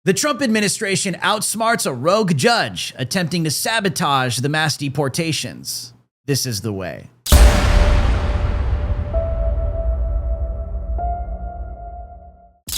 The Trump administration outsmarts a rogue judge attempting to sabotage the mass deportations. This is the way.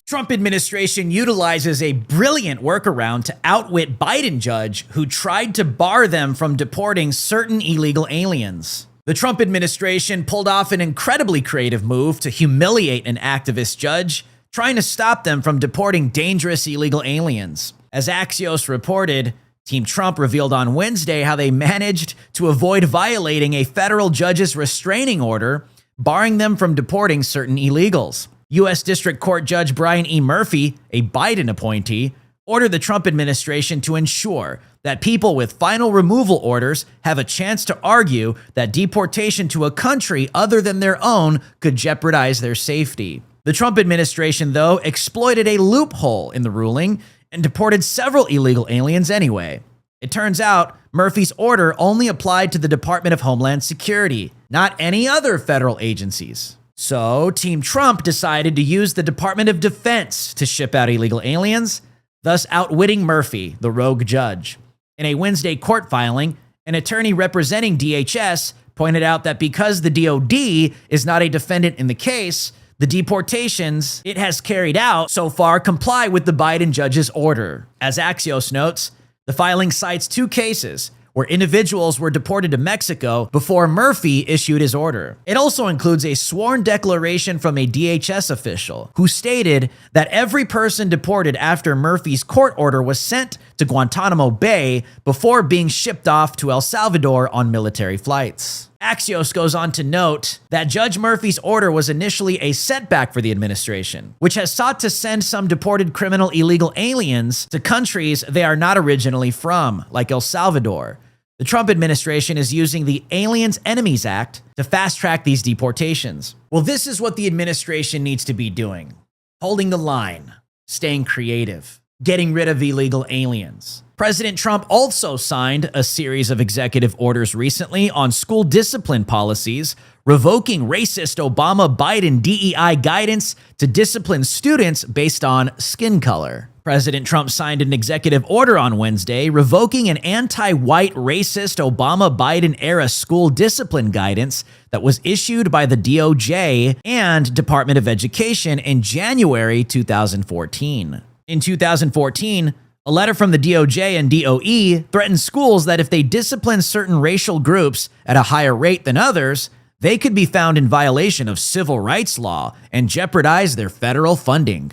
Trump administration utilizes a brilliant workaround to outwit Biden judge who tried to bar them from deporting certain illegal aliens. The Trump administration pulled off an incredibly creative move to humiliate an activist judge trying to stop them from deporting dangerous illegal aliens. As Axios reported, Team Trump revealed on Wednesday how they managed to avoid violating a federal judge's restraining order, barring them from deporting certain illegals. U.S. District Court Judge Brian E. Murphy, a Biden appointee, ordered the Trump administration to ensure that people with final removal orders have a chance to argue that deportation to a country other than their own could jeopardize their safety. The Trump administration, though, exploited a loophole in the ruling and deported several illegal aliens anyway. It turns out Murphy's order only applied to the Department of Homeland Security, not any other federal agencies. So, Team Trump decided to use the Department of Defense to ship out illegal aliens, thus outwitting Murphy, the rogue judge. In a Wednesday court filing, an attorney representing DHS pointed out that because the DoD is not a defendant in the case, the deportations it has carried out so far comply with the Biden judge's order. As Axios notes, the filing cites two cases where individuals were deported to Mexico before Murphy issued his order. It also includes a sworn declaration from a DHS official who stated that every person deported after Murphy's court order was sent to Guantanamo Bay before being shipped off to El Salvador on military flights. Axios goes on to note that Judge Murphy's order was initially a setback for the administration, which has sought to send some deported criminal illegal aliens to countries they are not originally from, like El Salvador. The Trump administration is using the Aliens Enemies Act to fast-track these deportations. Well, this is what the administration needs to be doing. Holding the line, staying creative, getting rid of illegal aliens. President Trump also signed a series of executive orders recently on school discipline policies, revoking racist Obama-Biden DEI guidance to discipline students based on skin color. President Trump signed an executive order on Wednesday revoking an anti-white racist Obama-Biden-era school discipline guidance that was issued by the DOJ and Department of Education in January 2014. In 2014, a letter from the DOJ and DOE threatened schools that if they discipline certain racial groups at a higher rate than others, they could be found in violation of civil rights law and jeopardize their federal funding.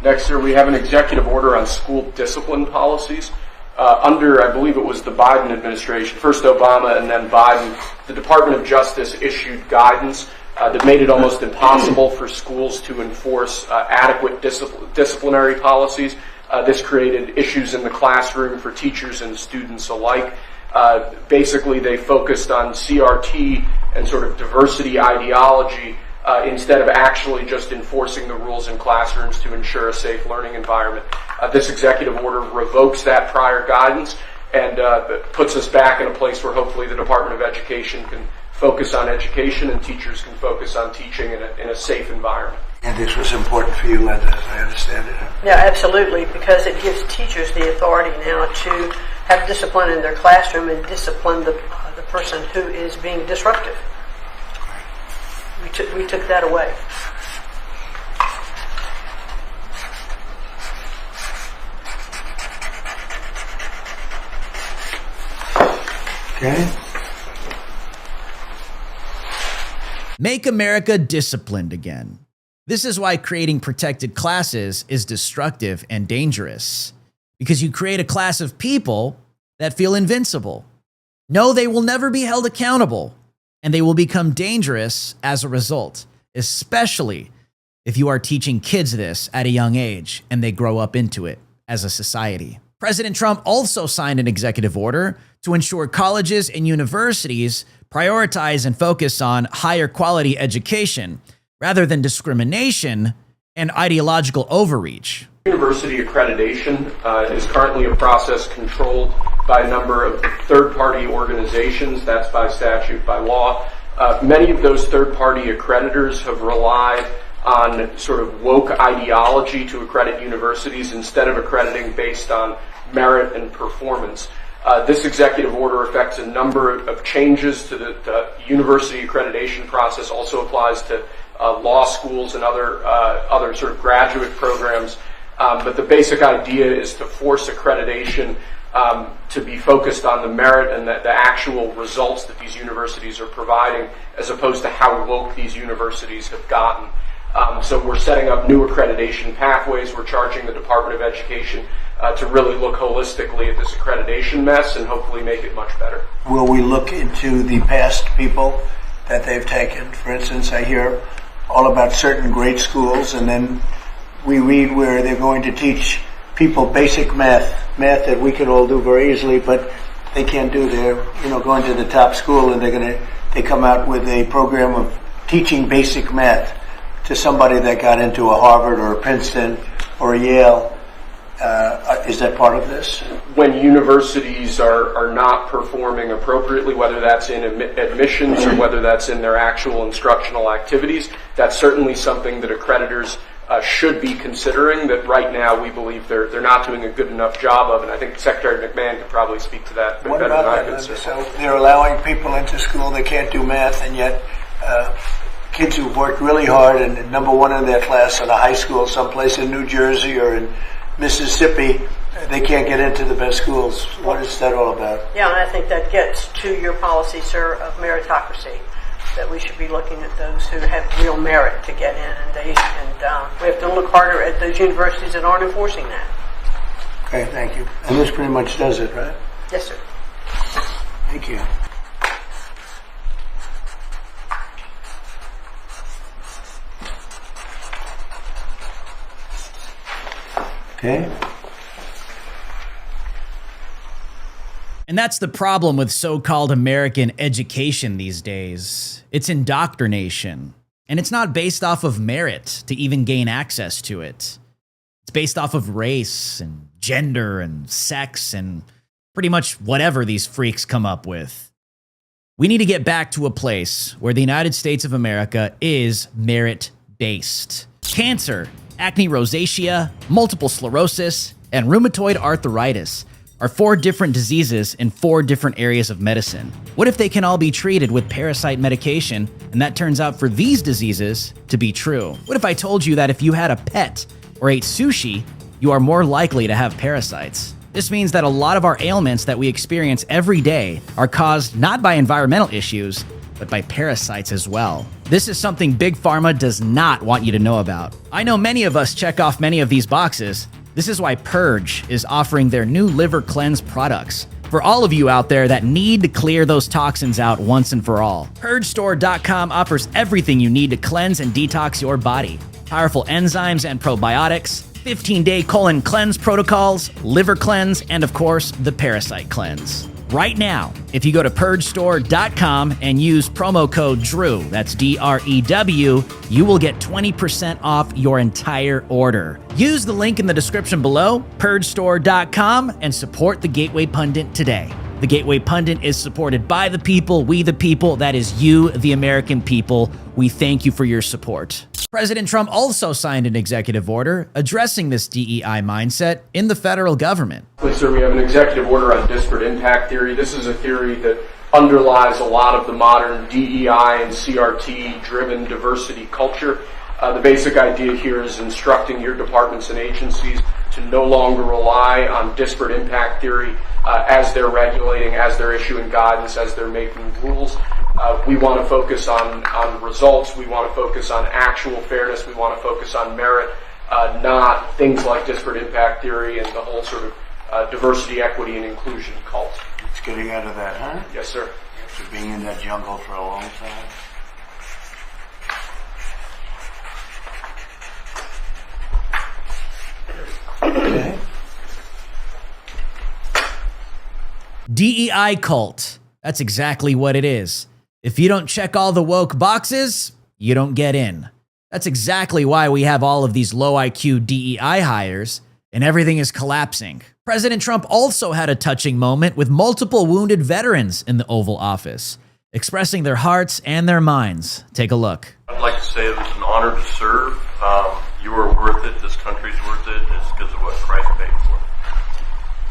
Next, sir, we have an executive order on school discipline policies. Under, I believe it was the Biden administration, first Obama and then Biden, the Department of Justice issued guidance that made it almost impossible for schools to enforce adequate disciplinary policies. This created issues in the classroom for teachers and students alike. Basically, they focused on CRT and sort of diversity ideology instead of actually just enforcing the rules in classrooms to ensure a safe learning environment. This executive order revokes that prior guidance and puts us back in a place where hopefully the Department of Education can focus on education and teachers can focus on teaching in a safe environment. And this was important for you, Linda, as I understand it. Yeah, absolutely, because it gives teachers the authority now to have discipline in their classroom and discipline the person who is being disruptive. We took that away. Okay. Make America disciplined again. This is why creating protected classes is destructive and dangerous, because you create a class of people that feel invincible. No, they will never be held accountable, and they will become dangerous as a result, especially if you are teaching kids this at a young age and they grow up into it as a society. President Trump also signed an executive order to ensure colleges and universities prioritize and focus on higher quality education rather than discrimination and ideological overreach. University accreditation is currently a process controlled by a number of third-party organizations. That's by statute, by law. Many of those third-party accreditors have relied on sort of woke ideology to accredit universities instead of accrediting based on merit and performance. This executive order affects a number of changes to the university accreditation process, also applies to law schools and other sort of graduate programs. But the basic idea is to force accreditation to be focused on the merit and the actual results that these universities are providing, as opposed to how woke these universities have gotten. So we're setting up new accreditation pathways. We're charging the Department of Education to really look holistically at this accreditation mess and hopefully make it much better. Will we look into the past people that they've taken? For instance, I hear all about certain great schools, and then we read where they're going to teach people basic math that we can all do very easily, but they can't do. They're going to the top school, and they come out with a program of teaching basic math to somebody that got into a Harvard or a Princeton or a Yale. Is that part of this? When universities are not performing appropriately, whether that's in admissions or whether that's in their actual instructional activities, that's certainly something that accreditors should be considering, that right now we believe they're not doing a good enough job of, and I think Secretary McMahon could probably speak to that better than I could. So they're allowing people into school that can't do math, and yet kids who've worked really hard and number one in their class in a high school someplace in New Jersey or in Mississippi, they can't get into the best schools. What is that all about? Yeah, and I think that gets to your policy, sir, of meritocracy, that we should be looking at those who have real merit to get in, and we have to look harder at those universities that aren't enforcing that. Okay, thank you. And this pretty much does it, right? Yes, sir. Thank you. Okay. And that's the problem with so-called American education these days. It's indoctrination. And it's not based off of merit to even gain access to it. It's based off of race and gender and sex and pretty much whatever these freaks come up with. We need to get back to a place where the United States of America is merit-based. Cancer, acne rosacea, multiple sclerosis, and rheumatoid arthritis are 4 different diseases in 4 different areas of medicine. What if they can all be treated with parasite medication, and that turns out for these diseases to be true? What if I told you that if you had a pet or ate sushi, you are more likely to have parasites? This means that a lot of our ailments that we experience every day are caused not by environmental issues, but by parasites as well. This is something Big Pharma does not want you to know about. I know many of us check off many of these boxes. This is why Purge is offering their new Liver Cleanse products for all of you out there that need to clear those toxins out once and for all. PurgeStore.com offers everything you need to cleanse and detox your body. Powerful enzymes and probiotics, 15-day colon cleanse protocols, liver cleanse, and of course, the parasite cleanse. Right now, if you go to PurgeStore.com and use promo code DREW, that's DREW, you will get 20% off your entire order. Use the link in the description below, PurgeStore.com, and support the Gateway Pundit today. The Gateway Pundit is supported by the people, we the people, that is you, the American people. We thank you for your support. President Trump also signed an executive order addressing this DEI mindset in the federal government. Sir, we have an executive order on disparate impact theory. This is a theory that underlies a lot of the modern DEI and CRT-driven diversity culture. The basic idea here is instructing your departments and agencies to no longer rely on disparate impact theory as they're regulating, as they're issuing guidance, as they're making rules. We want to focus on results. We want to focus on actual fairness. We want to focus on merit, not things like disparate impact theory and the whole sort of diversity, equity, and inclusion cult. It's getting out of that, huh? Yes, sir. After being in that jungle for a long time. Okay. DEI cult. That's exactly what it is. If you don't check all the woke boxes, you don't get in. That's exactly why we have all of these low IQ DEI hires and everything is collapsing. President Trump also had a touching moment with multiple wounded veterans in the Oval Office, expressing their hearts and their minds. Take a look. I'd like to say it was an honor honored to serve. You are worth it. This country's worth it. It's because of what Christ paid for.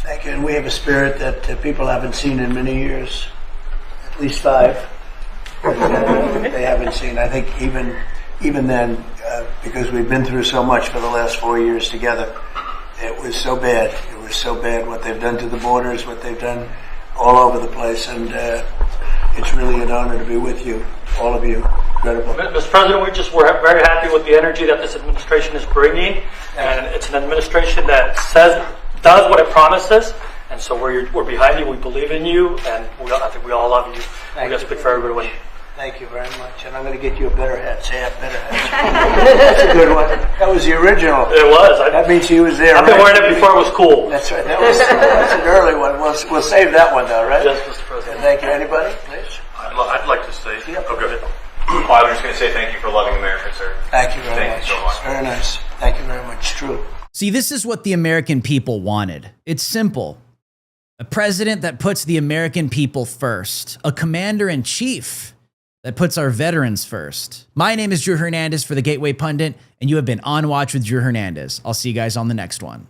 Thank you. And we have a spirit that people haven't seen in many years, at least 5. They haven't seen. I think even then, because we've been through so much for the last 4 years together, it was so bad. It was so bad what they've done to the borders, what they've done all over the place, and it's really an honor to be with you, all of you. Incredible. Mr. President, we're very happy with the energy that this administration is bringing, and it's an administration that does what it promises, and so we're behind you. We believe in you, and I think we all love you. We're going to speak for everybody. Thank you very much, and I'm going to get you a better hat. Say a better hat. That's a good one. That was the original. It was. That means he was there. I've been wearing it before it was cool. That's right. That's an early one. We'll save that one though, right? Yes, Mr. President. Thank you. Anybody, please? I'd like to say. Yeah. Oh, go ahead. Well, I was just going to say thank you for loving America, sir. Thank you very Thank much. you so much. Very nice. Thank you very much. True. See, this is what the American people wanted. It's simple. A president that puts the American people first. A commander-in-chief that puts our veterans first. My name is Drew Hernandez for the Gateway Pundit, and you have been on Watch with Drew Hernandez. I'll see you guys on the next one.